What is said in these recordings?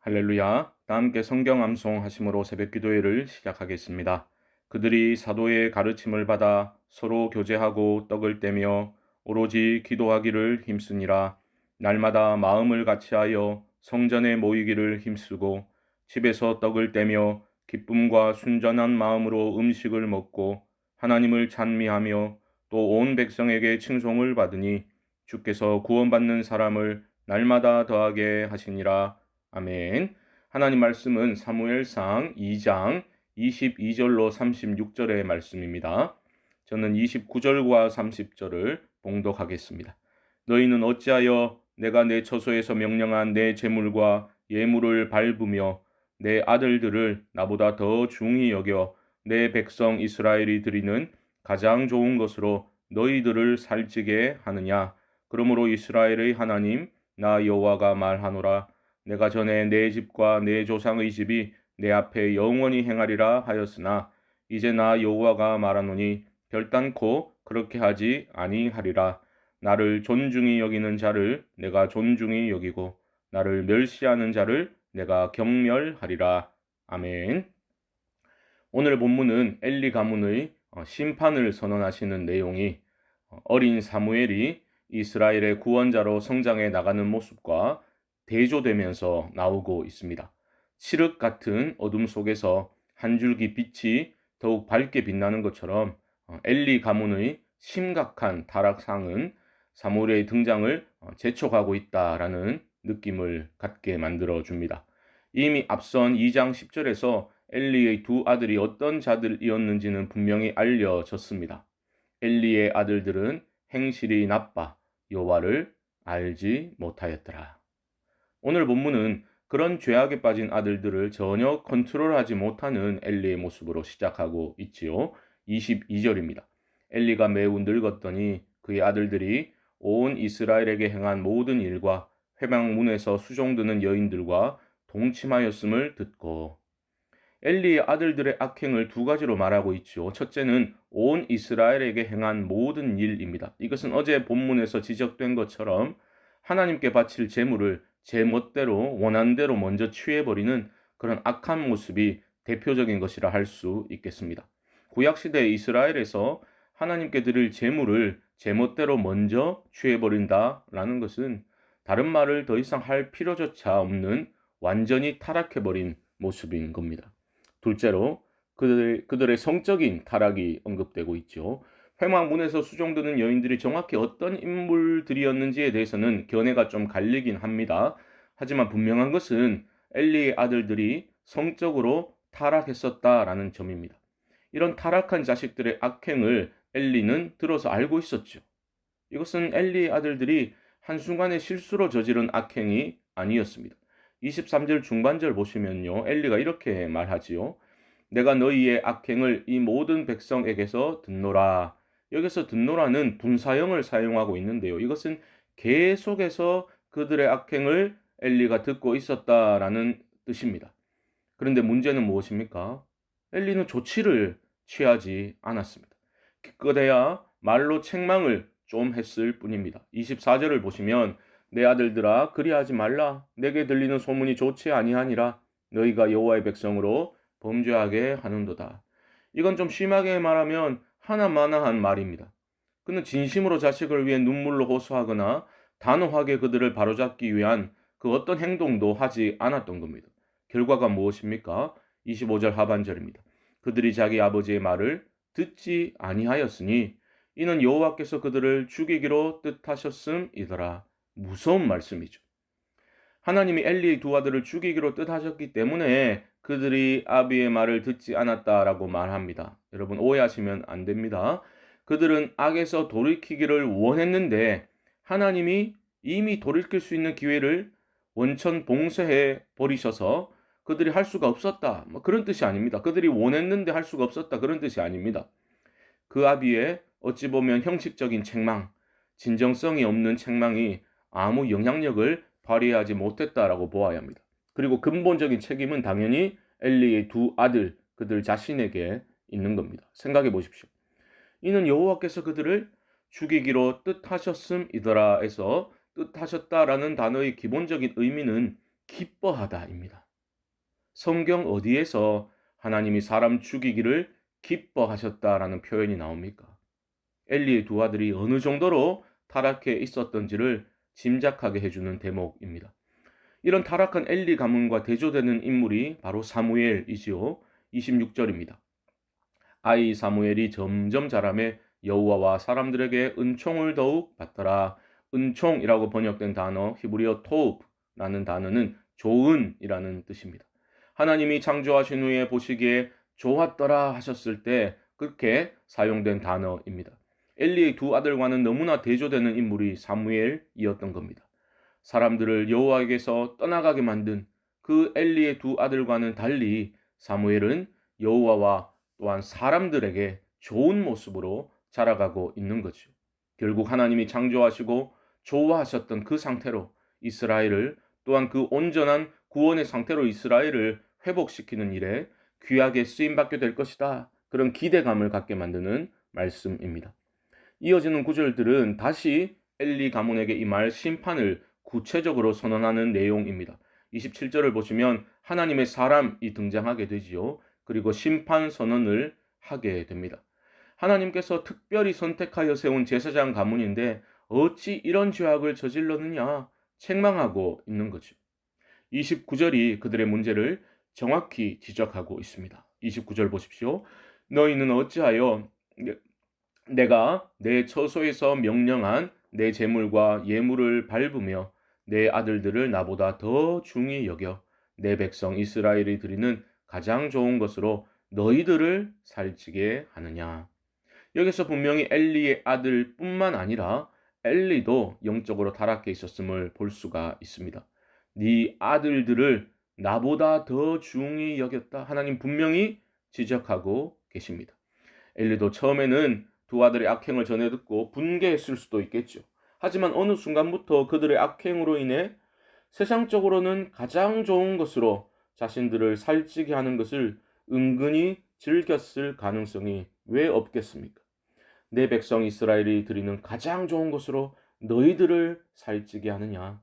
할렐루야. 다 함께 성경 암송하심으로 새벽 기도회를 시작하겠습니다. 그들이 사도의 가르침을 받아 서로 교제하고 떡을 떼며 오로지 기도하기를 힘쓰니라. 날마다 마음을 같이하여 성전에 모이기를 힘쓰고 집에서 떡을 떼며 기쁨과 순전한 마음으로 음식을 먹고 하나님을 찬미하며 또 온 백성에게 칭송을 받으니 주께서 구원받는 사람을 날마다 더하게 하시니라. 아멘. 하나님 말씀은 사무엘상 2장 22절로 36절의 말씀입니다. 저는 29절과 30절을 봉독하겠습니다. 너희는 어찌하여 내가 내 처소에서 명령한 내 재물과 예물을 밟으며 내 아들들을 나보다 더 중히 여겨 내 백성 이스라엘이 드리는 가장 좋은 것으로 너희들을 살찌게 하느냐? 그러므로 이스라엘의 하나님 나 여호와가 말하노라. 내가 전에 내 집과 내 조상의 집이 내 앞에 영원히 행하리라 하였으나 이제 나 여호와가 말하노니 결단코 그렇게 하지 아니하리라. 나를 존중히 여기는 자를 내가 존중히 여기고 나를 멸시하는 자를 내가 경멸하리라. 아멘. 오늘 본문은 엘리 가문의 심판을 선언하시는 내용이 어린 사무엘이 이스라엘의 구원자로 성장해 나가는 모습과 대조되면서 나오고 있습니다. 칠흑 같은 어둠 속에서 한 줄기 빛이 더욱 밝게 빛나는 것처럼 엘리 가문의 심각한 타락상은 사무엘의 등장을 재촉하고 있다라는 느낌을 갖게 만들어 줍니다. 이미 앞선 2장 10절에서 엘리의 두 아들이 어떤 자들이었는지는 분명히 알려졌습니다. 엘리의 아들들은 행실이 나빠 여호와를 알지 못하였더라. 오늘 본문은 그런 죄악에 빠진 아들들을 전혀 컨트롤하지 못하는 엘리의 모습으로 시작하고 있지요. 22절입니다. 엘리가 매우 늙었더니 그의 아들들이 온 이스라엘에게 행한 모든 일과 회막문에서 수종드는 여인들과 동침하였음을 듣고 엘리의 아들들의 악행을 두 가지로 말하고 있죠. 첫째는 온 이스라엘에게 행한 모든 일입니다. 이것은 어제 본문에서 지적된 것처럼 하나님께 바칠 제물을 제 멋대로 원한대로 먼저 취해버리는 그런 악한 모습이 대표적인 것이라 할 수 있겠습니다. 구약시대 이스라엘에서 하나님께 드릴 제물을 제 멋대로 먼저 취해버린다라는 것은 다른 말을 더 이상 할 필요조차 없는 완전히 타락해버린 모습인 겁니다. 둘째로 그들의 성적인 타락이 언급되고 있죠. 회막문에서 수종드는 여인들이 정확히 어떤 인물들이었는지에 대해서는 견해가 좀 갈리긴 합니다. 하지만 분명한 것은 엘리의 아들들이 성적으로 타락했었다라는 점입니다. 이런 타락한 자식들의 악행을 엘리는 들어서 알고 있었죠. 이것은 엘리의 아들들이 한순간의 실수로 저지른 악행이 아니었습니다. 23절 중반절 보시면요. 엘리가 이렇게 말하지요. 내가 너희의 악행을 이 모든 백성에게서 듣노라. 여기서 듣노라는 분사형을 사용하고 있는데요. 이것은 계속해서 그들의 악행을 엘리가 듣고 있었다라는 뜻입니다. 그런데 문제는 무엇입니까? 엘리는 조치를 취하지 않았습니다. 기껏해야 말로 책망을 좀 했을 뿐입니다. 24절을 보시면 내 아들들아 그리하지 말라. 내게 들리는 소문이 좋지 아니하니라. 너희가 여호와의 백성으로 범죄하게 하는도다. 이건 좀 심하게 말하면 하나마나한 말입니다. 그는 진심으로 자식을 위해 눈물로 호소하거나 단호하게 그들을 바로잡기 위한 그 어떤 행동도 하지 않았던 겁니다. 결과가 무엇입니까? 25절 하반절입니다. 그들이 자기 아버지의 말을 듣지 아니하였으니 이는 여호와께서 그들을 죽이기로 뜻하셨음이더라. 무서운 말씀이죠. 하나님이 엘리의 두 아들을 죽이기로 뜻하셨기 때문에 그들이 아비의 말을 듣지 않았다라고 말합니다. 여러분 오해하시면 안 됩니다. 그들은 악에서 돌이키기를 원했는데 하나님이 이미 돌이킬 수 있는 기회를 원천 봉쇄해 버리셔서 그들이 할 수가 없었다. 그런 뜻이 아닙니다. 그들이 원했는데 할 수가 없었다. 그런 뜻이 아닙니다. 그 아비의 어찌 보면 형식적인 책망, 진정성이 없는 책망이 아무 영향력을 발휘하지 못했다라고 보아야 합니다. 그리고 근본적인 책임은 당연히 엘리의 두 아들, 그들 자신에게 있는 겁니다. 생각해 보십시오. 이는 여호와께서 그들을 죽이기로 뜻하셨음이더라에서 뜻하셨다라는 단어의 기본적인 의미는 기뻐하다입니다. 성경 어디에서 하나님이 사람 죽이기를 기뻐하셨다라는 표현이 나옵니까? 엘리의 두 아들이 어느 정도로 타락해 있었던지를 짐작하게 해주는 대목입니다. 이런 타락한 엘리 가문과 대조되는 인물이 바로 사무엘이지요. 26절입니다. 아이 사무엘이 점점 자라매 여호와와 사람들에게 은총을 더욱 받더라. 은총이라고 번역된 단어 히브리어 토브라는 단어는 좋은이라는 뜻입니다. 하나님이 창조하신 후에 보시기에 좋았더라 하셨을 때 그렇게 사용된 단어입니다. 엘리의 두 아들과는 너무나 대조되는 인물이 사무엘이었던 겁니다. 사람들을 여호와에게서 떠나가게 만든 그 엘리의 두 아들과는 달리 사무엘은 여호와와 또한 사람들에게 좋은 모습으로 자라가고 있는 거죠. 결국 하나님이 창조하시고 좋아하셨던 그 상태로 이스라엘을 또한 그 온전한 구원의 상태로 이스라엘을 회복시키는 일에 귀하게 쓰임받게 될 것이다. 그런 기대감을 갖게 만드는 말씀입니다. 이어지는 구절들은 다시 엘리 가문에게 임할 심판을 구체적으로 선언하는 내용입니다. 27절을 보시면 하나님의 사람이 등장하게 되지요. 그리고 심판 선언을 하게 됩니다. 하나님께서 특별히 선택하여 세운 제사장 가문인데 어찌 이런 죄악을 저질렀느냐 책망하고 있는 거죠. 29절이 그들의 문제를 정확히 지적하고 있습니다. 29절 보십시오. 너희는 어찌하여 내가 내 처소에서 명령한 내 재물과 예물을 밟으며 내 아들들을 나보다 더 중히 여겨 내 백성 이스라엘이 드리는 가장 좋은 것으로 너희들을 살찌게 하느냐. 여기서 분명히 엘리의 아들뿐만 아니라 엘리도 영적으로 타락해 있었음을 볼 수가 있습니다. 네 아들들을 나보다 더 중히 여겼다. 하나님 분명히 지적하고 계십니다. 엘리도 처음에는 두 아들의 악행을 전해 듣고 분개했을 수도 있겠죠. 하지만 어느 순간부터 그들의 악행으로 인해 세상적으로는 가장 좋은 것으로 자신들을 살찌게 하는 것을 은근히 즐겼을 가능성이 왜 없겠습니까? 내 백성 이스라엘이 드리는 가장 좋은 것으로 너희들을 살찌게 하느냐.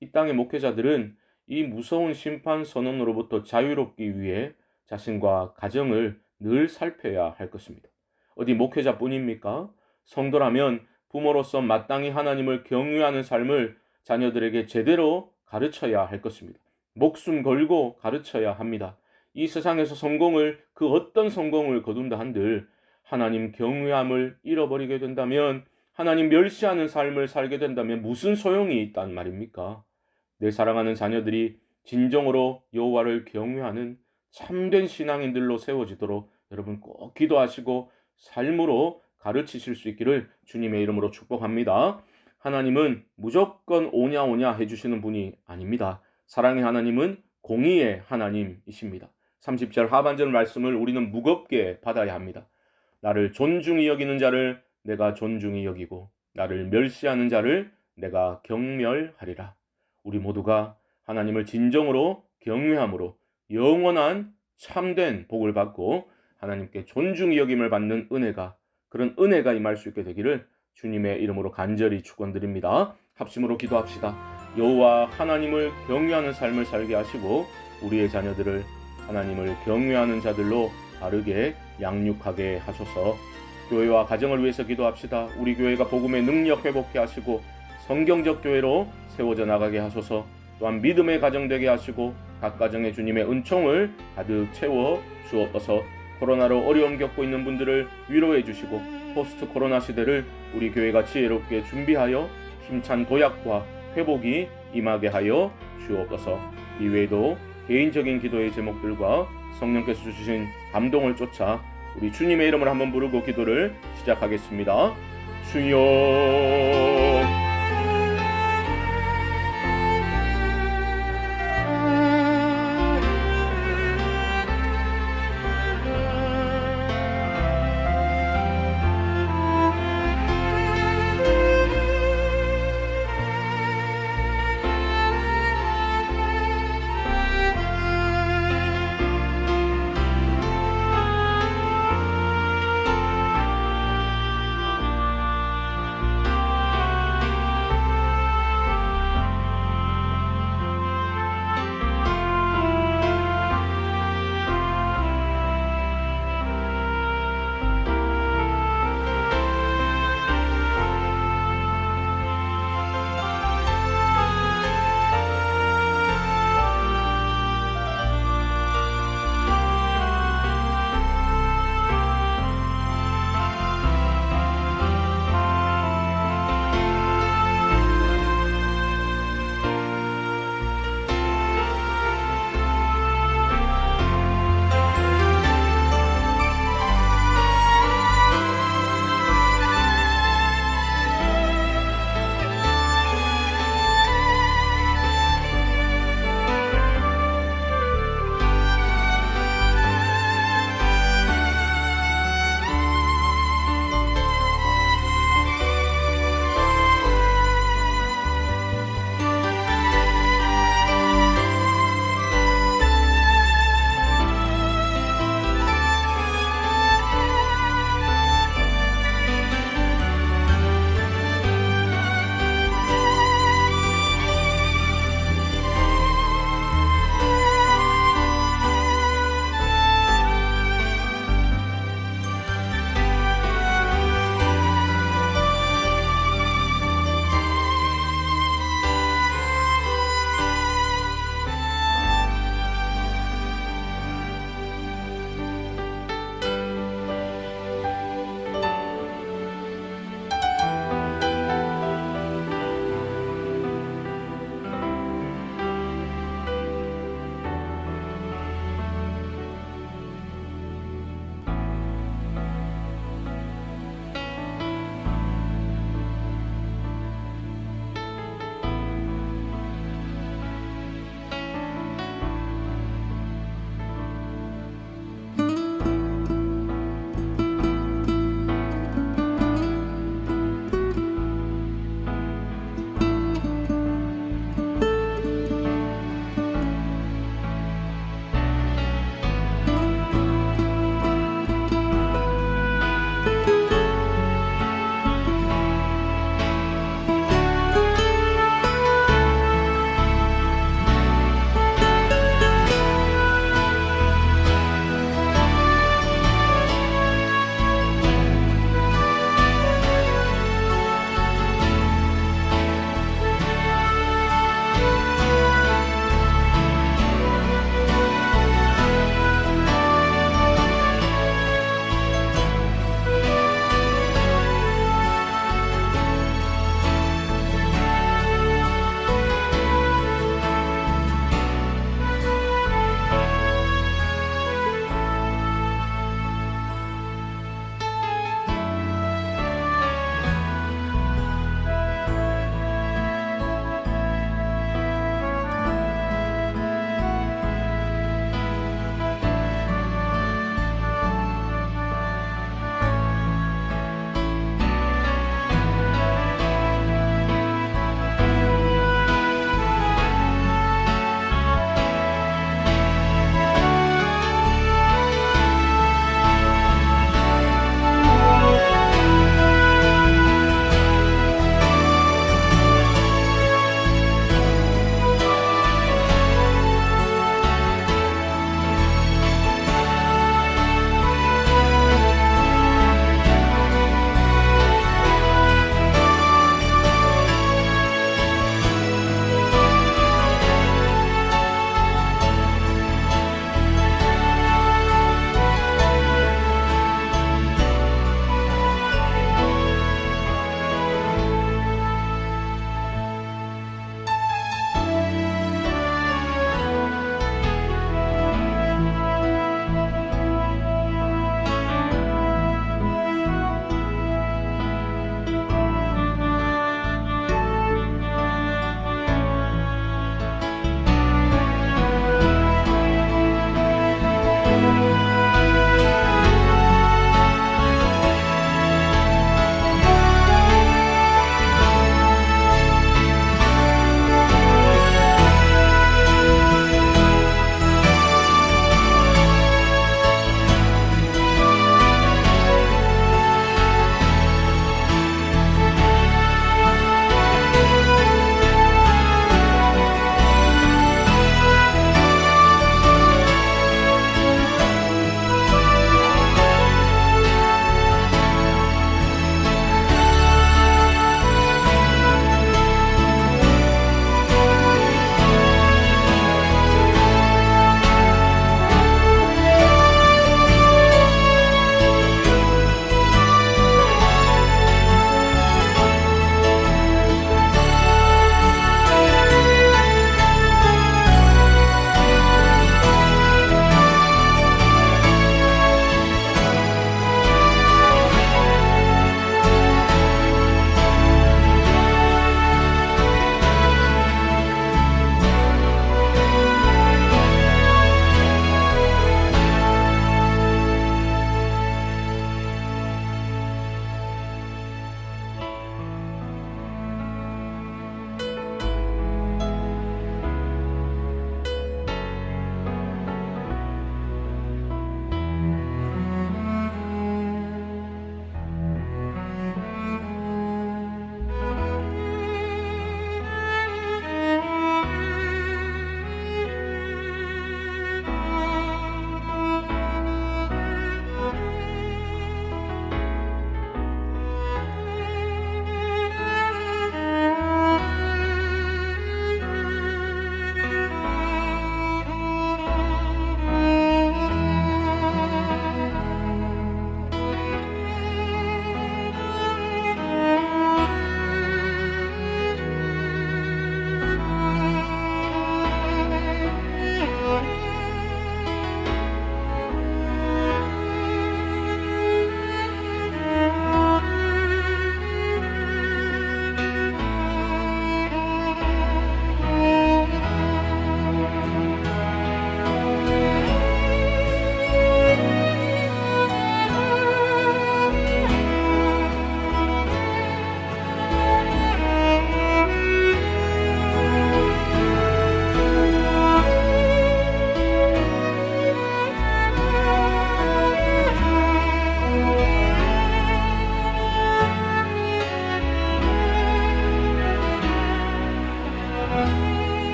이 땅의 목회자들은 이 무서운 심판 선언으로부터 자유롭기 위해 자신과 가정을 늘 살펴야 할 것입니다. 어디 목회자뿐입니까? 성도라면 부모로서 마땅히 하나님을 경외하는 삶을 자녀들에게 제대로 가르쳐야 할 것입니다. 목숨 걸고 가르쳐야 합니다. 이 세상에서 성공을 그 어떤 성공을 거둔다 한들 하나님 경외함을 잃어버리게 된다면 하나님 멸시하는 삶을 살게 된다면 무슨 소용이 있단 말입니까? 내 사랑하는 자녀들이 진정으로 여호와를 경외하는 참된 신앙인들로 세워지도록 여러분 꼭 기도하시고 삶으로 가르치실 수 있기를 주님의 이름으로 축복합니다. 하나님은 무조건 오냐 오냐 해주시는 분이 아닙니다. 사랑의 하나님은 공의의 하나님이십니다. 30절 하반절 말씀을 우리는 무겁게 받아야 합니다. 나를 존중히 여기는 자를 내가 존중히 여기고 나를 멸시하는 자를 내가 경멸하리라. 우리 모두가 하나님을 진정으로 경외함으로 영원한 참된 복을 받고 하나님께 존중히 여김을 받는 그런 은혜가 임할 수 있게 되기를 주님의 이름으로 간절히 축원드립니다. 합심으로 기도합시다. 여호와 하나님을 경외하는 삶을 살게 하시고 우리의 자녀들을 하나님을 경외하는 자들로 바르게 양육하게 하소서. 교회와 가정을 위해서 기도합시다. 우리 교회가 복음의 능력 회복케 하시고 성경적 교회로 세워져 나가게 하소서. 또한 믿음의 가정 되게 하시고 각 가정에 주님의 은총을 가득 채워 주옵소서. 코로나로 어려움 겪고 있는 분들을 위로해 주시고 포스트 코로나 시대를 우리 교회가 지혜롭게 준비하여 힘찬 도약과 회복이 임하게 하여 주옵소서. 이외에도 개인적인 기도의 제목들과 성령께서 주신 감동을 쫓아 우리 주님의 이름을 한번 부르고 기도를 시작하겠습니다. 주여